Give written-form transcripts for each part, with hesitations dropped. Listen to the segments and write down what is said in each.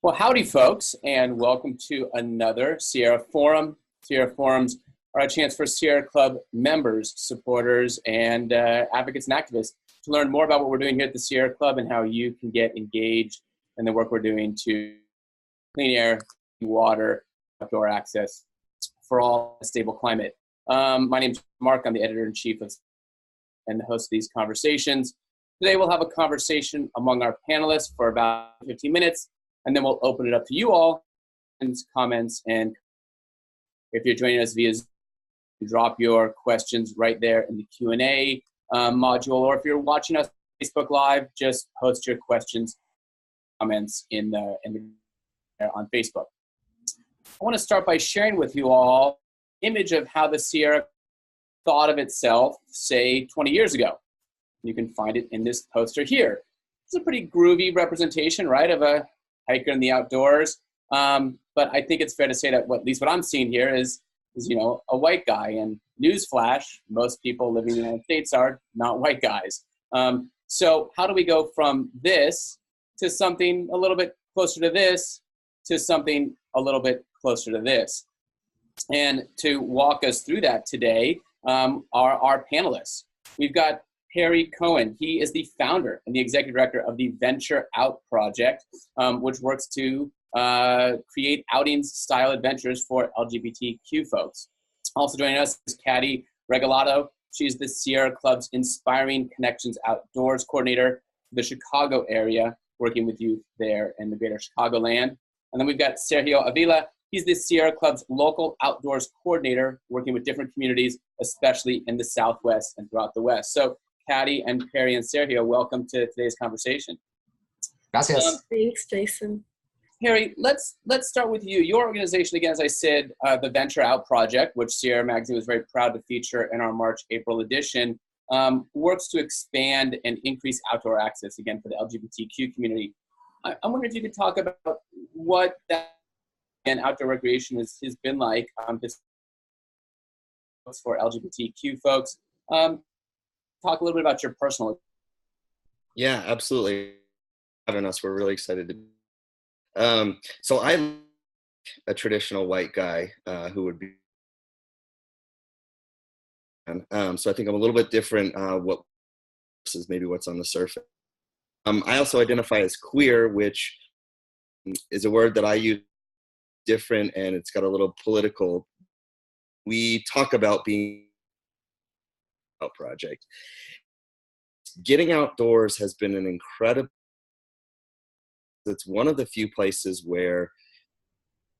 Well, howdy, folks, and welcome to another Sierra Forum. Sierra Forums are a chance for Sierra Club members, supporters, and advocates and activists to learn more about what we're doing here at the Sierra Club and how you can get engaged in the work we're doing to clean air, water, outdoor access for all, a stable climate. My name's Mark. I'm the editor-in-chief of and the host of these conversations. Today, we'll have a conversation among our panelists for about 15 minutes. And then we'll open it up to you all, and comments, and if you're joining us via Zoom, drop your questions right there in the Q&A module, or if you're watching us on Facebook Live, just post your questions, comments on Facebook. I want to start by sharing with you all an image of how the Sierra thought of itself, say, 20 years ago. You can find it in this poster here. It's a pretty groovy representation, right, of a hiker in the outdoors, but I think it's fair to say that at least what I'm seeing here is a white guy. And newsflash, most people living in the United States are not white guys. So how do we go from this to something a little bit closer to this to something a little bit closer to this? And to walk us through that today are our panelists. We've got Perry Cohen. He is the founder and the executive director of the Venture Out Project, which works to create outings-style adventures for LGBTQ folks. Also joining us is Caddy Regalado. She's the Sierra Club's Inspiring Connections Outdoors coordinator for the Chicago area, working with youth there in the greater Chicagoland. And then we've got Sergio Avila. He's the Sierra Club's local outdoors coordinator, working with different communities, especially in the Southwest and throughout the West. So Caddy and Perry and Sergio, welcome to today's conversation. Gracias. Thanks, Jason. Perry, let's start with you. Your organization, again, as I said, the Venture Out Project, which Sierra Magazine was very proud to feature in our March-April edition, works to expand and increase outdoor access, again, for the LGBTQ community. I'm wondering if you could talk about what that and outdoor recreation has been like for LGBTQ folks. Talk a little bit about your personal. Yeah, absolutely. Having us, we're really excited to. So I'm a traditional white guy who would be. So I think I'm a little bit different. What is maybe what's on the surface. I also identify as queer, which is a word that I use different, and it's got a little political. We talk about being a project. Getting outdoors has been an incredible. It's one of the few places where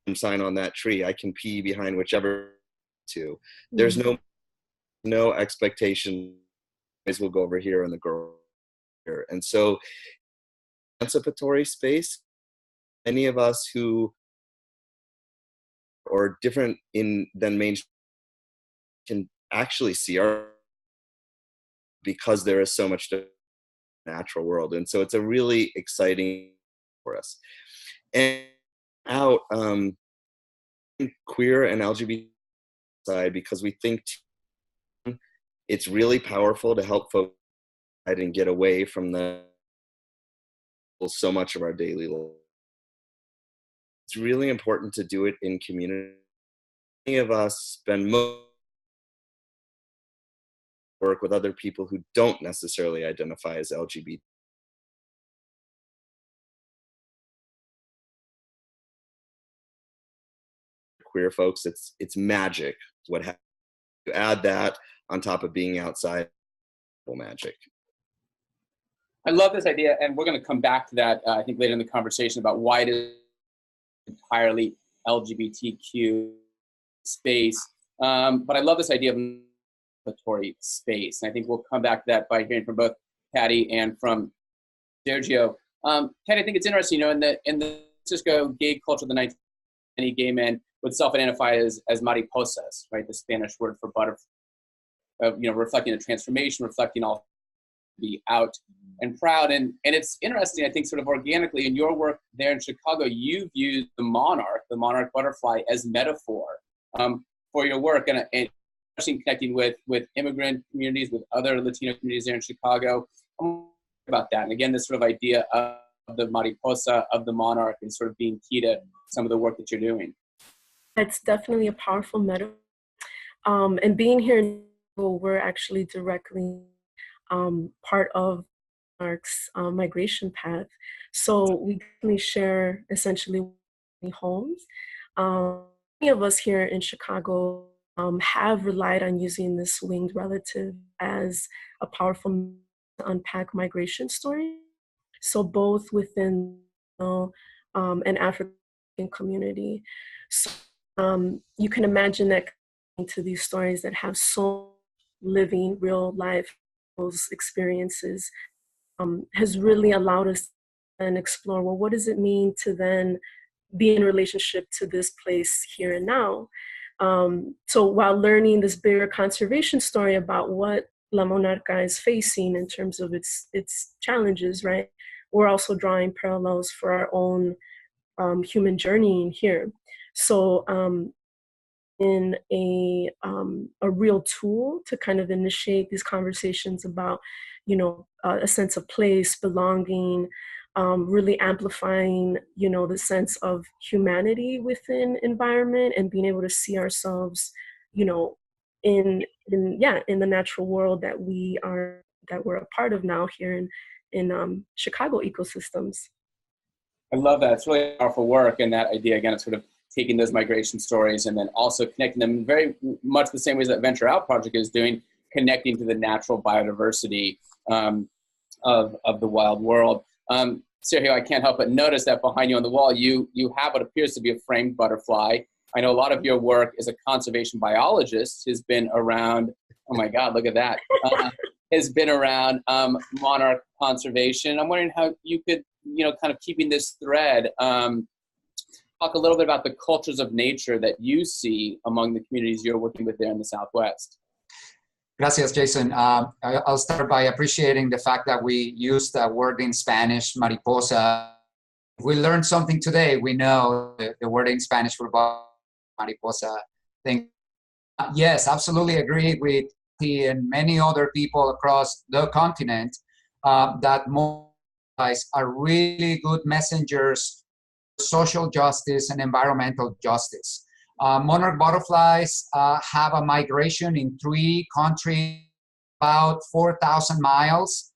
I can sign on that tree. I can pee behind whichever to. There's no expectation. Guys will go over here and the girl here, and so emancipatory space. Any of us who are different than mainstream can actually see our, because there is so much to the natural world. And so it's a really exciting for us. And out queer and LGBT side, because we think it's really powerful to help folks and get away from so much of our daily life. It's really important to do it in community. Many of us spend most work with other people who don't necessarily identify as LGBT. Queer folks, it's magic. What happens? You add that on top of being outside, magic. I love this idea, and we're going to come back to that, I think, later in the conversation about why it is entirely LGBTQ space. But I love this idea of emancipatory space, and I think we'll come back to that by hearing from both Caddy and from Sergio. Caddy, I think it's interesting, in the Francisco gay culture of the 19th, many gay men would self-identify as mariposas, right? The Spanish word for butterfly, reflecting a transformation, reflecting all be out and proud. And it's interesting, I think, sort of organically in your work there in Chicago, you've used the monarch butterfly as metaphor for your work, and especially connecting with immigrant communities, with other Latino communities there in Chicago. About that, and again, this sort of idea of of the mariposa, of the monarch, and sort of being key to some of the work that you're doing. It's definitely a powerful metaphor. And being here in we're actually directly part of monarch's migration path. So we definitely share essentially homes. Many of us here in Chicago have relied on using this winged relative as a powerful unpack migration story. So both within an African community. So you can imagine that to these stories that have so living real life experiences has really allowed us to then explore, well, what does it mean to then be in relationship to this place here and now? So while learning this bigger conservation story about what La Monarca is facing in terms of its challenges, right? We're also drawing parallels for our own human journey here. So in a real tool to kind of initiate these conversations about, a sense of place, belonging, really amplifying, the sense of humanity within environment and being able to see ourselves, in the natural world that we're a part of now here in Chicago ecosystems. I love that. It's really powerful work, and that idea again of sort of taking those migration stories and then also connecting them very much the same ways that Venture Out Project is doing, connecting to the natural biodiversity of the wild world. Sergio, I can't help but notice that behind you on the wall, you have what appears to be a framed butterfly. I know a lot of your work as a conservation biologist has been around, oh my God, look at that, has been around monarch conservation. I'm wondering how you could, kind of keeping this thread, talk a little bit about the cultures of nature that you see among the communities you're working with there in the Southwest. Gracias, Jason. I'll start by appreciating the fact that we used the word in Spanish, mariposa. We learned something today. We know the word in Spanish for mariposa thing. Yes, absolutely agree with he and many other people across the continent that monarchs are really good messengers for social justice and environmental justice. Monarch butterflies have a migration in 3 countries, about 4,000 miles,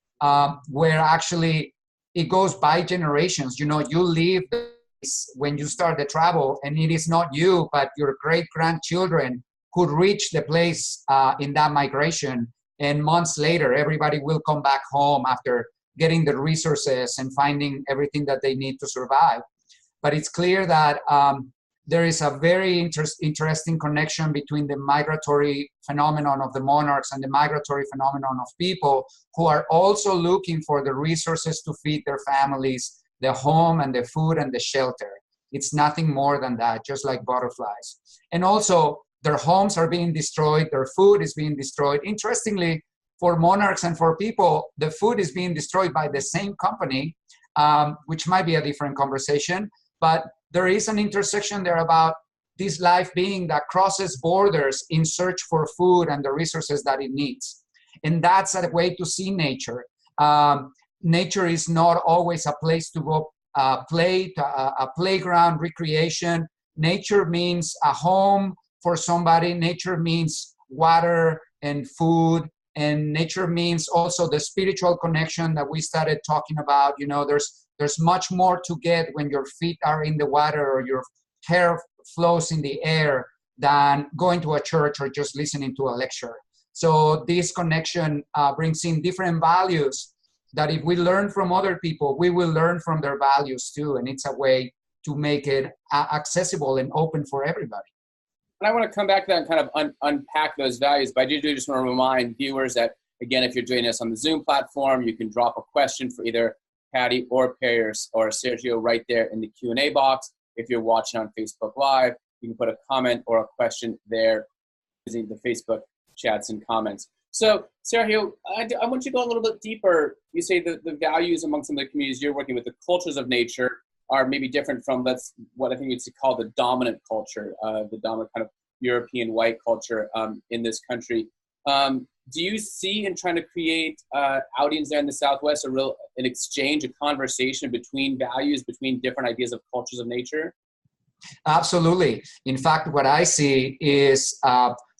where actually it goes by generations. You leave when you start the travel, and it is not you, but your great-grandchildren could reach the place in that migration. And months later, everybody will come back home after getting the resources and finding everything that they need to survive. But it's clear that there is a very interesting connection between the migratory phenomenon of the monarchs and the migratory phenomenon of people who are also looking for the resources to feed their families, the home and the food and the shelter. It's nothing more than that, just like butterflies. And also, their homes are being destroyed, their food is being destroyed. Interestingly, for monarchs and for people, the food is being destroyed by the same company, which might be a different conversation, but there is an intersection there about this life being that crosses borders in search for food and the resources that it needs. And that's a way to see nature. Nature is not always a place to go play, a playground, recreation. Nature means a home for somebody. Nature means water and food. And nature means also the spiritual connection that we started talking about. There's much more to get when your feet are in the water or your hair flows in the air than going to a church or just listening to a lecture. So this connection brings in different values that if we learn from other people, we will learn from their values too. And it's a way to make it accessible and open for everybody. And I want to come back to that and kind of unpack those values, but I do just want to remind viewers that, again, if you're joining us on the Zoom platform, you can drop a question for either Patty or Perry or Sergio right there in the Q&A box. If you're watching on Facebook Live, you can put a comment or a question there using the Facebook chats and comments. So, Sergio, I want you to go a little bit deeper. You say that the values among some of the communities you're working with, the cultures of nature, are maybe different from what I think we'd call the dominant culture, the dominant kind of European white culture in this country. Do you see in trying to create outings there in the Southwest an exchange, a conversation between values, between different ideas of cultures of nature? Absolutely. In fact, what I see is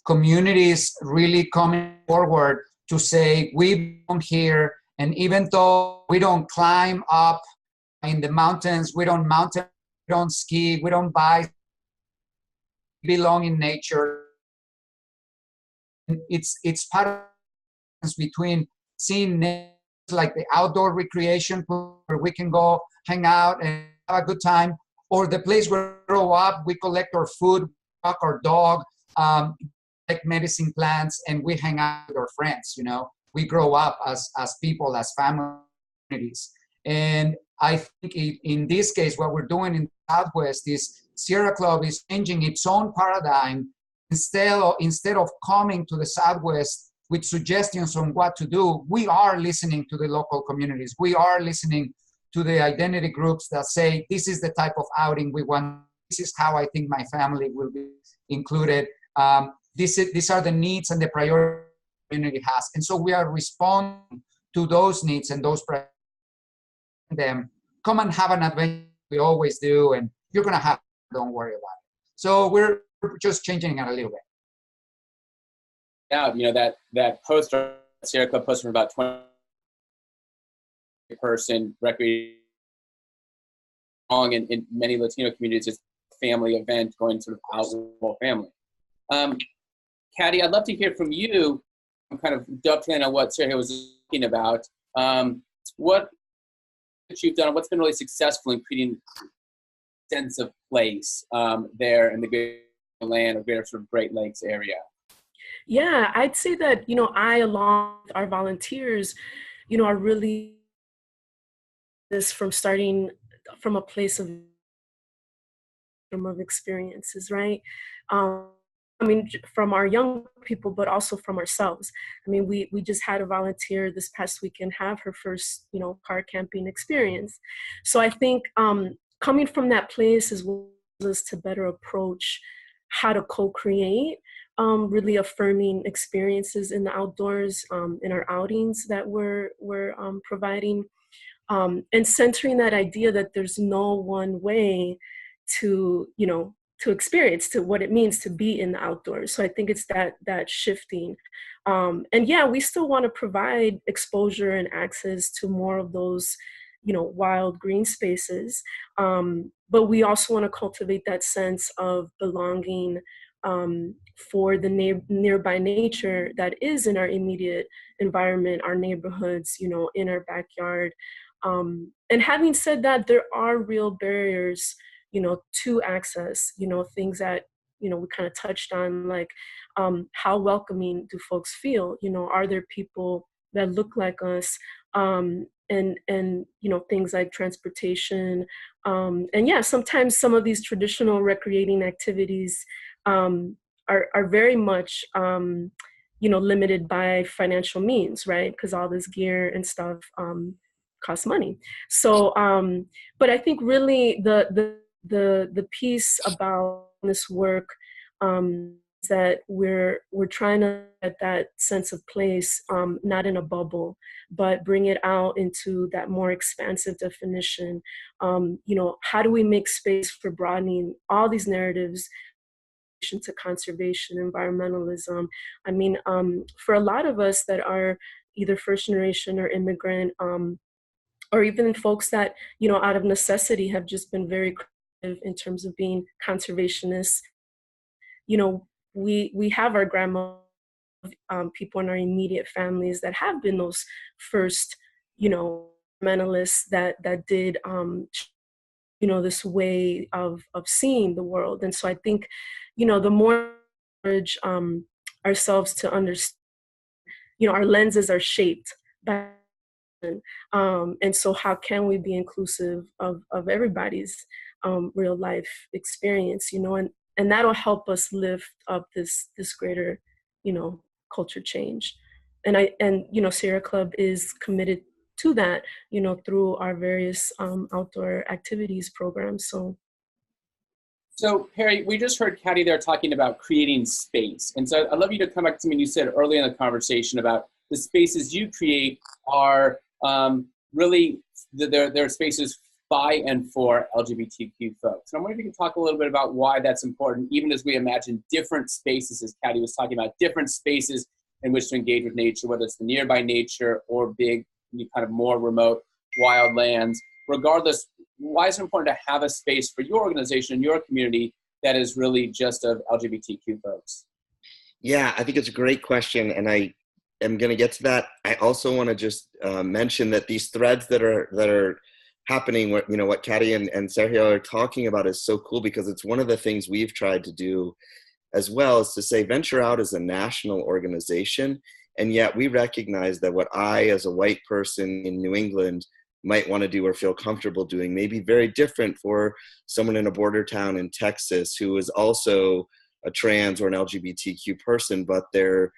communities really coming forward to say, we belong here, and even though we don't climb up in the mountains, we don't ski, we don't bike, we belong in nature. It's part of the difference between seeing nature like the outdoor recreation where we can go hang out and have a good time, or the place where we grow up, we collect our food, walk our dog, like medicine plants, and we hang out with our friends. You know, we grow up as people, as families. And I think in this case, what we're doing in the Southwest is Sierra Club is changing its own paradigm. Instead of coming to the Southwest with suggestions on what to do, we are listening to the local communities. We are listening to the identity groups that say, this is the type of outing we want. This is how I think my family will be included. These are the needs and the priorities the community has. And so we are responding to those needs and those priorities. Them, come and have an adventure. We always do, and you're going to have, don't worry about it. So we're just changing it a little bit. Yeah, you know, that poster, Sierra Club poster from about 20 person recreation in many Latino communities, it's a family event going sort of out with the whole family. Caddy, I'd love to hear from you. I'm kind of dovetailing on what Sierra was talking about. What you've done, what's been really successful in creating a sense of place there in the greater land or greater sort of Great Lakes area? Yeah, I'd say that, you know, I, along with our volunteers, you know, are really this from starting from a place of experiences, right? I mean, from our young people, but also from ourselves. I mean, we just had a volunteer this past weekend have her first, you know, car camping experience. So I think coming from that place is what allows us to better approach how to co-create really affirming experiences in the outdoors, in our outings that we're providing, and centering that idea that there's no one way to, you know, to experience, to what it means to be in the outdoors. So I think it's that shifting. And yeah, we still want to provide exposure and access to more of those, you know, wild green spaces. But we also want to cultivate that sense of belonging for the nearby nature that is in our immediate environment, our neighborhoods, you know, in our backyard. And having said that, there are real barriers, you know, to access, you know, things that, you know, we kind of touched on, like how welcoming do folks feel? You know, are there people that look like us? And you know, things like transportation. And yeah, sometimes some of these traditional recreating activities are very much, you know, limited by financial means, right? Because all this gear and stuff costs money. So, but I think really the piece about this work is that we're trying to get that sense of place, not in a bubble, but bring it out into that more expansive definition. You know, how do we make space for broadening all these narratives to conservation, environmentalism? I mean, for a lot of us that are either first generation or immigrant, or even folks that, you know, out of necessity have just been very creative in terms of being conservationists. You know, we have our grandma, people in our immediate families that have been those first, you know, environmentalists that did, you know, this way of seeing the world. And so I think, you know, the more we encourage ourselves to understand, you know, our lenses are shaped by, and so how can we be inclusive of everybody's real life experience, you know, and that'll help us lift up this greater, you know, culture change. And you know, Sierra Club is committed to that, you know, through our various outdoor activities programs. So So, Perry, we just heard Katty there talking about creating space. And so I'd love you to come back to something you said earlier in the conversation about the spaces you create are really, they're spaces by and for LGBTQ folks. And I'm wondering if you can talk a little bit about why that's important, even as we imagine different spaces, as Katty was talking about, different spaces in which to engage with nature, whether it's the nearby nature or big, kind of more remote wild lands. Regardless, why is it important to have a space for your organization, your community, that is really just of LGBTQ folks? Yeah, I think it's a great question, and I am going to get to that. I also want to just mention that these threads that are happening, what Katty and Sergio are talking about is so cool, because it's one of the things we've tried to do as well, is to say Venture Out is a national organization, and yet we recognize that what I, as a white person in New England, might want to do or feel comfortable doing may be very different for someone in a border town in Texas who is also a trans or an LGBTQ person, but their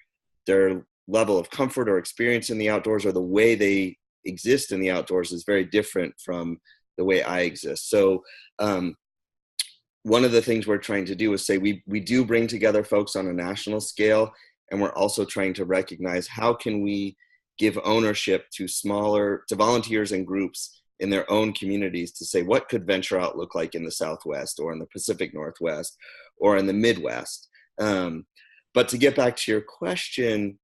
level of comfort or experience in the outdoors or the way they exist in the outdoors is very different from the way I exist. So one of the things we're trying to do is say we do bring together folks on a national scale, and we're also trying to recognize how can we give ownership to volunteers and groups in their own communities to say, what could Venture Out look like in the Southwest or in the Pacific Northwest or in the Midwest? But to get back to your question,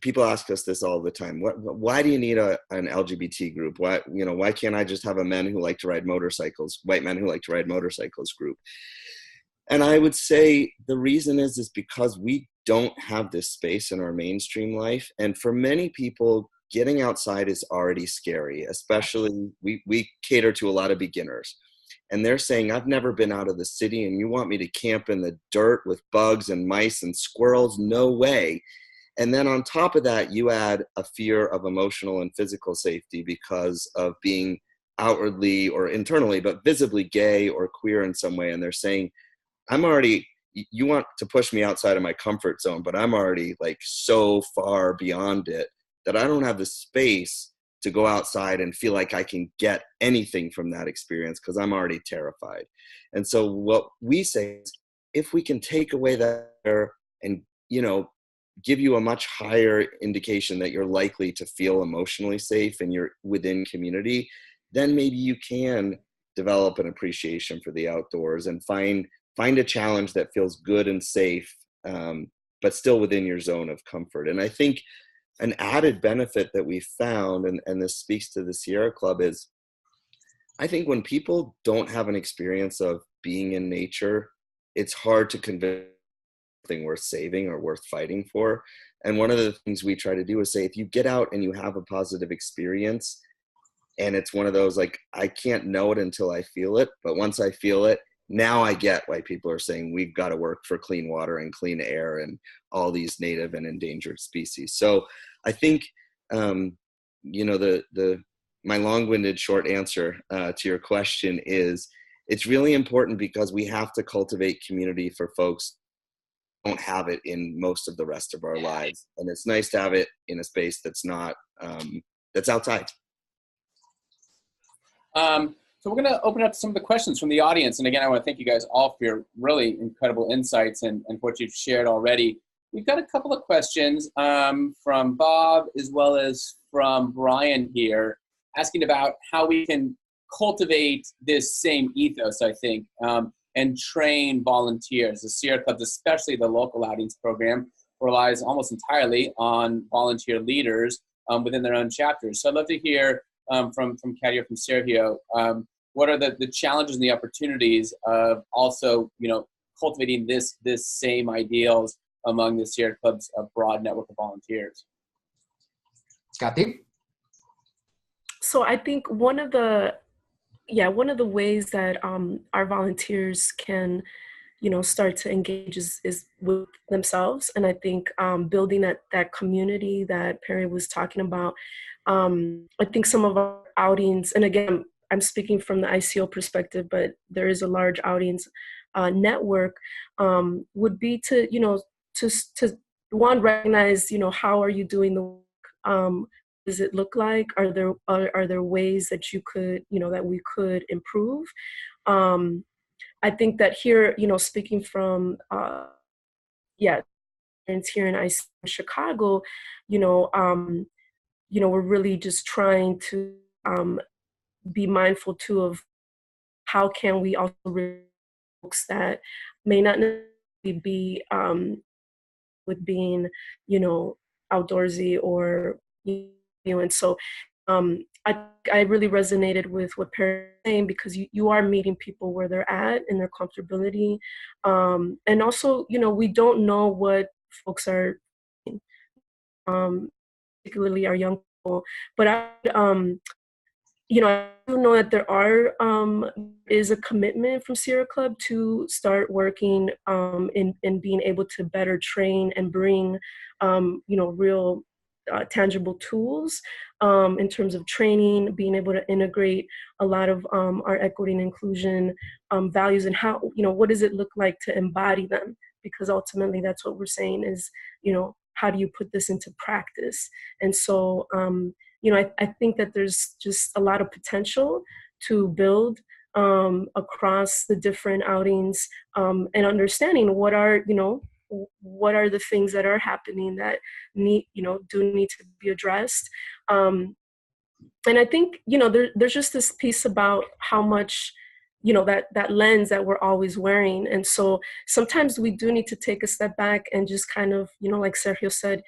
people ask us this all the time. Why do you need an LGBT group? Why can't I just have a men who like to ride motorcycles, white men who like to ride motorcycles group? And I would say the reason is because we don't have this space in our mainstream life. And for many people, getting outside is already scary, especially we cater to a lot of beginners. And they're saying, I've never been out of the city and you want me to camp in the dirt with bugs and mice and squirrels? No way. And then on top of that, you add a fear of emotional and physical safety because of being outwardly or internally, but visibly gay or queer in some way. And they're saying, you want to push me outside of my comfort zone, but I'm already like so far beyond it that I don't have the space to go outside and feel like I can get anything from that experience because I'm already terrified. And so what we say is, if we can take away that and, give you a much higher indication that you're likely to feel emotionally safe and you're within community, then maybe you can develop an appreciation for the outdoors and find a challenge that feels good and safe, but still within your zone of comfort. And I think an added benefit that we found, and this speaks to the Sierra Club, is I think when people don't have an experience of being in nature, it's hard to convince something worth saving or worth fighting for. And one of the things we try to do is say, if you get out and you have a positive experience, and it's one of those, like, I can't know it until I feel it, but once I feel it, now I get why people are saying we've got to work for clean water and clean air and all these native and endangered species. So I think, my long-winded short answer to your question is, it's really important because we have to cultivate community for folks who don't have it in most of the rest of our lives. And it's nice to have it in a space that's not, that's outside. So we're going to open up some of the questions from the audience. And again, I want to thank you guys all for your really incredible insights and what you've shared already. We've got a couple of questions from Bob as well as from Brian here, asking about how we can cultivate this same ethos, I think, and train volunteers. The Sierra Club, especially the local outings program, relies almost entirely on volunteer leaders within their own chapters. So I'd love to hear from Katty or from Sergio, what are the challenges and the opportunities of also, cultivating this same ideals among the Sierra Club's broad network of volunteers? Katty? So I think one of the ways that our volunteers can, start to engage is with themselves. And I think building that community that Perry was talking about, I think some of our outings, and again, I'm speaking from the ICO perspective, but there is a large outings network, would be to one, recognize, how are you doing the work? Does it look like? Are there ways that you could, that we could improve? I think that here, speaking from, yeah, experience here in Chicago, you know, um, we're really just trying to be mindful too of how can we also reach folks that may not necessarily be with being, outdoorsy or, and so I really resonated with what Perry was saying, because you are meeting people where they're at in their comfortability. And also, we don't know what folks are, particularly our young people, but I do know that there is a commitment from Sierra Club to start working in being able to better train and bring, real tangible tools in terms of training, being able to integrate a lot of our equity and inclusion values, and how, what does it look like to embody them? Because ultimately that's what we're saying is, how do you put this into practice? And so, I think that there's just a lot of potential to build across the different outings, and understanding what are the things that are happening that do need to be addressed. And I think, there's just this piece about how much, that lens that we're always wearing. And so sometimes we do need to take a step back and just kind of, like Sergio said,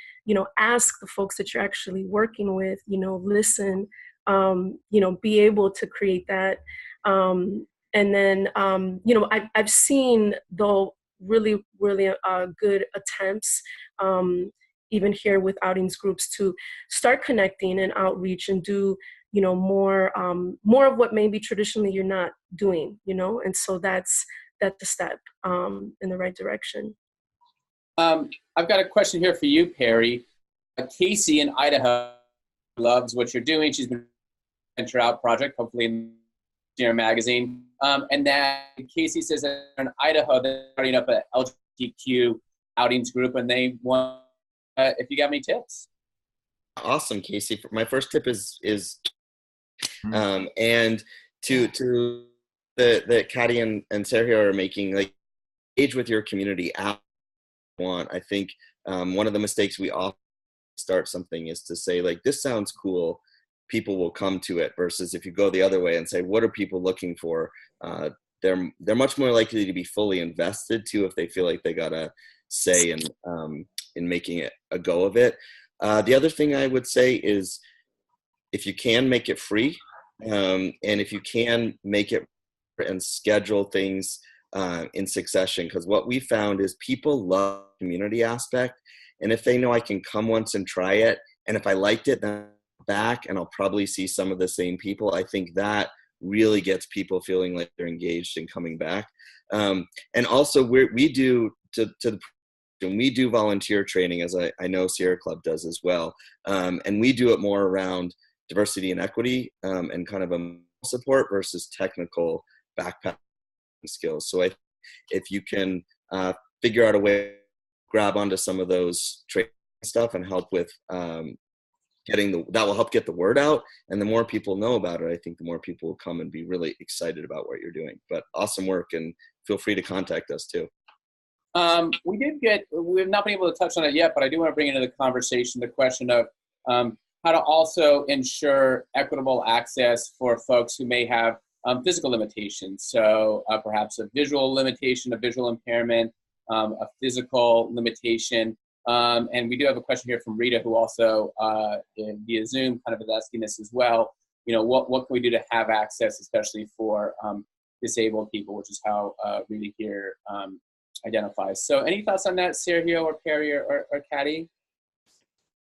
ask the folks that you're actually working with, listen, be able to create that. And then, I've seen, though, really, really good attempts, even here with outings groups, to start connecting and outreach and do, more of what maybe traditionally you're not doing, and so that's a step in the right direction. I've got a question here for you, Perry. Casey in Idaho loves what you're doing. She's been Venture Out project, hopefully in your magazine. And then Casey says that in Idaho, they're starting up an LGBTQ outings group, and they want, if you got any tips. Awesome, Casey. My first tip is and to that Caddy and Sergio are making, like, engage with your community. I think one of the mistakes we often start something is to say, like, this sounds cool, people will come to it, versus if you go the other way and say, what are people looking for? They're much more likely to be fully invested too if they feel like they got a say in making it a go of it. The other thing I would say is, if you can, make it free, and if you can, make it and schedule things in succession, because what we found is people love the community aspect, and if they know I can come once and try it, and if I liked it, then back and I'll probably see some of the same people, I think that really gets people feeling like they're engaged and coming back. And also we do volunteer training, as I know Sierra Club does as well, and we do it more around diversity and equity, and kind of a support versus technical backpack skills. So if you can figure out a way to grab onto some of those training stuff and help with that will help get the word out, and the more people know about it, I think the more people will come and be really excited about what you're doing. But awesome work, and feel free to contact us too. We've not been able to touch on it yet, but I do want to bring into the conversation the question of how to also ensure equitable access for folks who may have physical limitations. So perhaps a visual limitation, a visual impairment, a physical limitation. And we do have a question here from Rita, who also via Zoom kind of is asking this as well. What can we do to have access, especially for disabled people, which is how Rita here identifies. So any thoughts on that, Sergio or Perry or Caddy?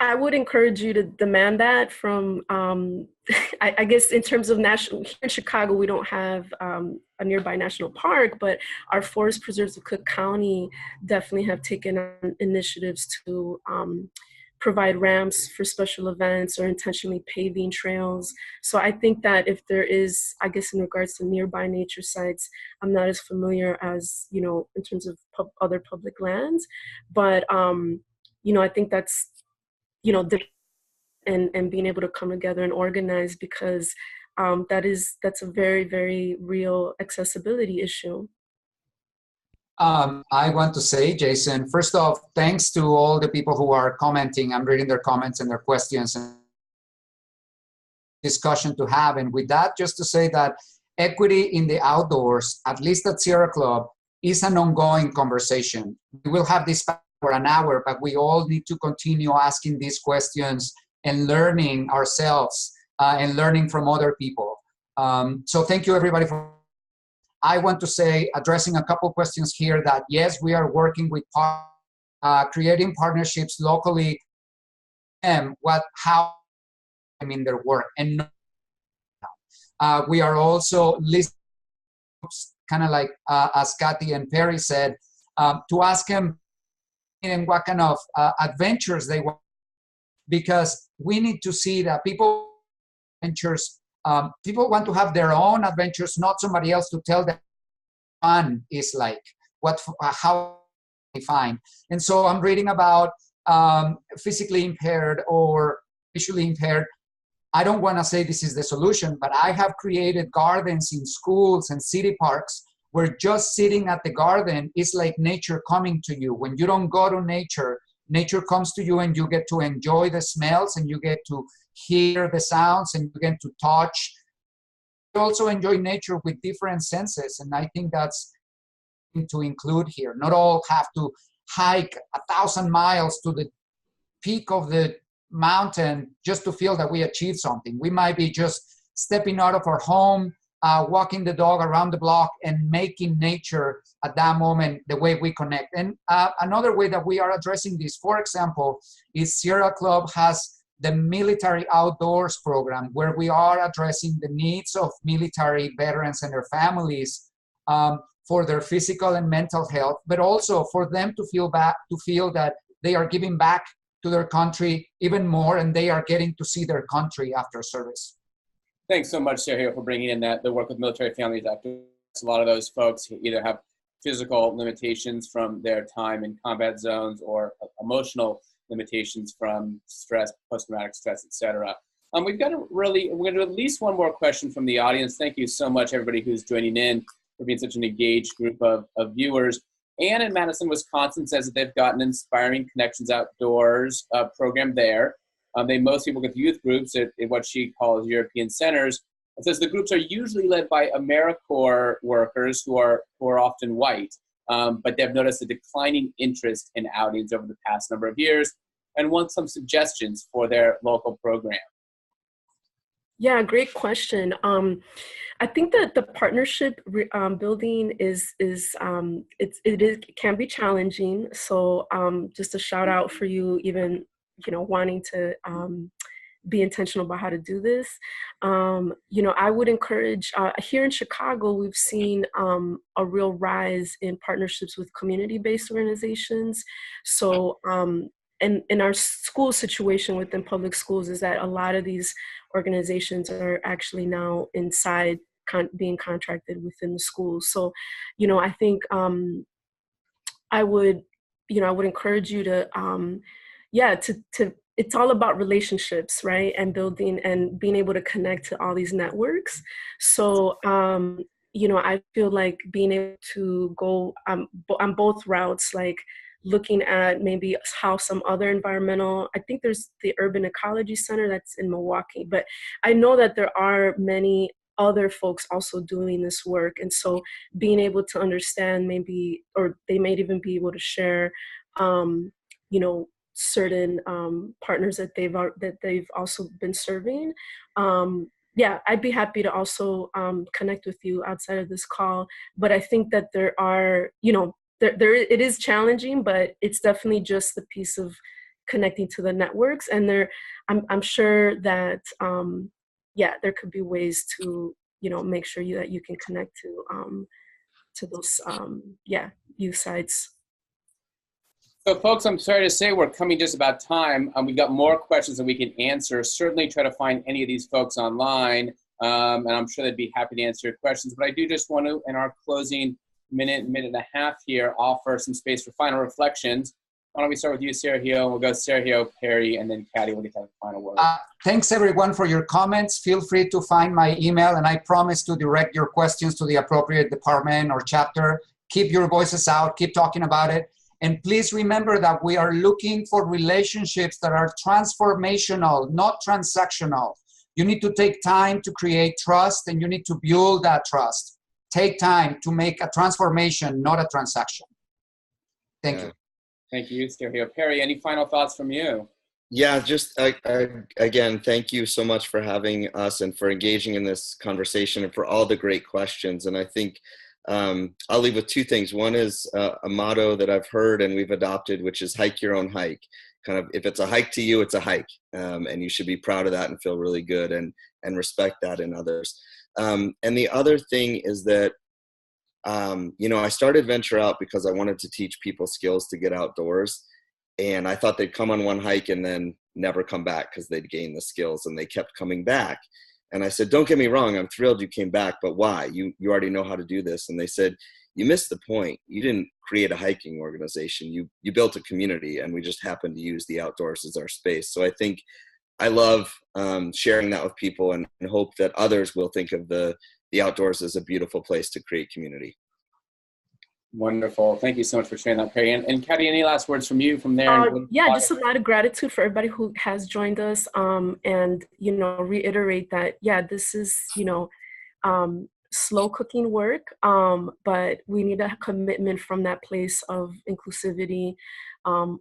I would encourage you to demand that from, I guess in terms of national, here in Chicago, we don't have a nearby national park, but our forest preserves of Cook County definitely have taken on initiatives to provide ramps for special events or intentionally paving trails. So I think that if there is, I guess in regards to nearby nature sites, I'm not as familiar as, in terms of other public lands, but, I think that's, and being able to come together and organize, because that's a very, very real accessibility issue. I want to say, Jason, first off, thanks to all the people who are commenting. I'm reading their comments and their questions and discussion to have. And with that, just to say that equity in the outdoors, at least at Sierra Club, is an ongoing conversation. We will have this for an hour, but we all need to continue asking these questions and learning ourselves and learning from other people. So thank you, everybody. I want to say, addressing a couple questions here, that yes, we are working with creating partnerships locally, and how in their work. And we are also listening, kind of like as Kathy and Perry said, to ask them what kind of adventures they want, because we need to see that people want to have their own adventures, not somebody else to tell them fun is like, how they find. And so I'm reading about physically impaired or visually impaired. I don't want to say this is the solution, but I have created gardens in schools and city parks where just sitting at the garden is like nature coming to you. When you don't go to nature, nature comes to you and you get to enjoy the smells and you get to hear the sounds and you get to touch. You also enjoy nature with different senses, and I think that's to include here. Not all have to hike 1,000 miles to the peak of the mountain just to feel that we achieved something. We might be just stepping out of our home, walking the dog around the block and making nature at that moment the way we connect. And another way that we are addressing this, for example, is Sierra Club has the military outdoors program, where we are addressing the needs of military veterans and their families for their physical and mental health, but also for them to feel that they are giving back to their country even more, and they are getting to see their country after service. Thanks so much, Sergio, for bringing in the work with military families after. A lot of those folks either have physical limitations from their time in combat zones or emotional limitations from stress, post-traumatic stress, etc. We're going to do at least one more question from the audience. Thank you so much, everybody who's joining in, for being such an engaged group of viewers. Anne in Madison, Wisconsin says that they've got an Inspiring Connections Outdoors program there. They mostly work with youth groups at what she calls European centers. It says the groups are usually led by AmeriCorps workers who are often white, but they've noticed a declining interest in outings over the past number of years and want some suggestions for their local program. Yeah, great question. I think that the partnership building it can be challenging. So just a shout out for you, even wanting to be intentional about how to do this. I would encourage, here in Chicago, we've seen a real rise in partnerships with community-based organizations. So and in our school situation within public schools is that a lot of these organizations are actually now inside being contracted within the schools. So, I think I would encourage you to, it's all about relationships, right? And building and being able to connect to all these networks. So, I feel like being able to go on both routes, like looking at maybe how some other environmental, I think there's the Urban Ecology Center that's in Milwaukee, but I know that there are many other folks also doing this work. And so being able to understand maybe, or they may even be able to share, certain partners that they've also been serving. I'd be happy to also connect with you outside of this call. But I think that there are, it is challenging, but it's definitely just the piece of connecting to the networks. And I'm sure that, there could be ways to, make sure that you can connect to those, youth sites. So folks, I'm sorry to say we're coming just about time. We've got more questions that we can answer. Certainly try to find any of these folks online, and I'm sure they'd be happy to answer your questions. But I do just want to, in our closing minute and a half here, offer some space for final reflections. Why don't we start with you, Sergio? We'll go Sergio, Perry, and then Katty will get to have the final word. Thanks, everyone, for your comments. Feel free to find my email, and I promise to direct your questions to the appropriate department or chapter. keep your voices out, keep talking about it. And please remember that we are looking for relationships that are transformational, not transactional. You need to take time to create trust, and you need to build that trust. Take time to make a transformation, not a transaction. Thank you. Thank you, Sergio. Perry, any final thoughts from you? Yeah, just again, thank you so much for having us and for engaging in this conversation and for all the great questions. And I think I'll leave with two things. One is a motto that I've heard and we've adopted, which is hike your own hike. Kind of, if it's a hike to you, it's a hike, and you should be proud of that and feel really good and respect that in others. And the other thing is that I started Venture Out because I wanted to teach people skills to get outdoors. And I thought they'd come on one hike and then never come back because they'd gained the skills, and they kept coming back. And I said, don't get me wrong, I'm thrilled you came back, but why? You already know how to do this. And they said, you missed the point. You didn't create a hiking organization. You built a community, and we just happened to use the outdoors as our space. So I think I love sharing that with people, and hope that others will think of the outdoors as a beautiful place to create community. Wonderful. Thank you so much for sharing that, Perry. And Katy, any last words from you from there? Yeah, just a lot of gratitude for everybody who has joined us, and, reiterate that, yeah, this is, slow cooking work, but we need a commitment from that place of inclusivity,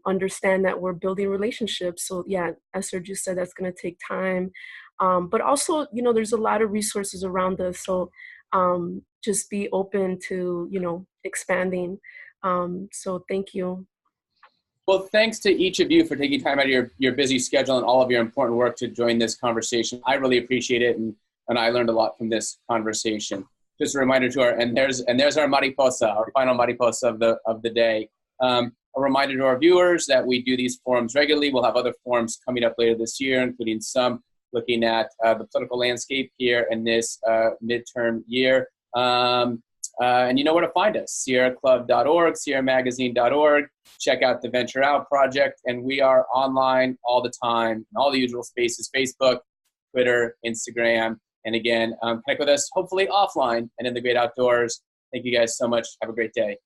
understand that we're building relationships. So yeah, as Sergio said, that's going to take time. But also, there's a lot of resources around us. So just be open to, expanding. So thank you. Well, thanks to each of you for taking time out of your busy schedule and all of your important work to join this conversation. I really appreciate it, and I learned a lot from this conversation. Just a reminder to there's our mariposa, our final mariposa of the day. A reminder to our viewers that we do these forums regularly. We'll have other forums coming up later this year, including some looking at the political landscape here in this midterm year. And you know where to find us, sierraclub.org, sierramagazine.org. Check out the Venture Out Project. And we are online all the time, in all the usual spaces, Facebook, Twitter, Instagram. And again, connect with us, hopefully offline and in the great outdoors. Thank you guys so much. Have a great day.